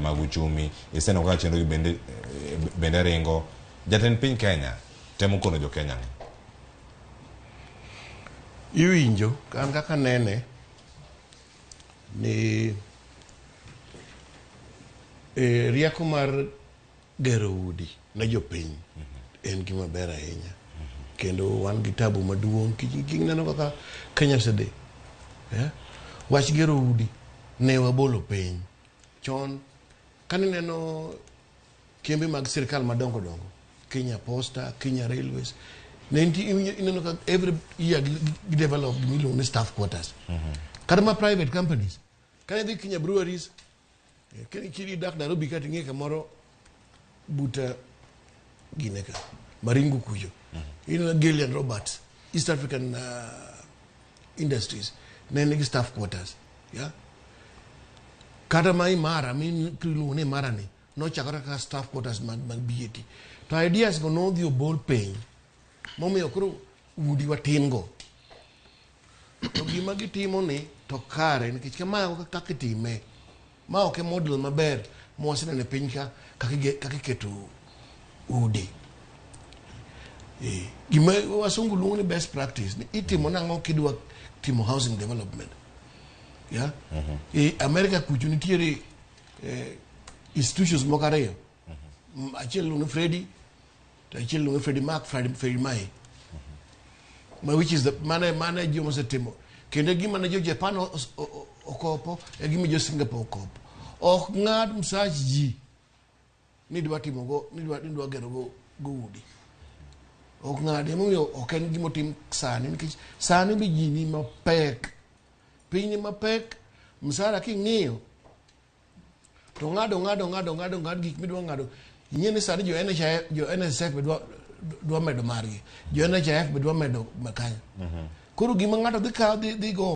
mag uchumi, iseno kaka chenro gi bende ringo. Jatend piny Kenya temo kono jo Kenya iwinjo kan kaka nene ni rieko mar gero udi ne jopiny en gima ber ahinya, kendo wan gi tabu maduong' kineno kaka Kenya sede wach gero udi ne wabolo piny chon. Kanineno kembe mag sirikal madongo dongo, Kenya Posta, Kenya Railways, ineno ka every year develop miluongo ni staff quarters. Kata ma private companies, kane dhi Kenya Breweries, kiri dak Nairobi kati ng'e kamoro buta gineka Maringo kujo, ineno Gillian Roberts, East African Industries, ne nigi staff quarters, yeah. Kata ma Imara, kiluongo ni Imara ni, nochakore kaka staff quarters mag BAT. To ideas go nodhi obol piny, momiyo koro udi watin go. To gima gitimo ni to kare, nikech kama kaka itime, ma ok e model maber mwasenene piny ka kaka iketo udi. Gima wasungu luongo ni best practice, ni itimo nang'o kidwa timo housing development. Yeah? America kucho nitiere institutions moko ariyo. Achiel luongo Freddie, to achiel luongo Freddie Mac, Freddie Mae. Which is the mane joma osetimo. Kendo gima ne jo Japan okopo, e gima jo Singapore okopo. Ok ng'ad msach ji ni dwa timo go, ni dwa gero go udi. Ok ng'ad, emomiyo ok en gima otim sani, nikech sani bi ji ni mapek. Piny ni mapek, msara king'iyo to ng'ado gik midwa ng'ado. Ing'e ni sani jo NSF be dwa medo margi, jo NHIF be dwa medo makanya. Koro gima ng'ato dhi kawo dhi go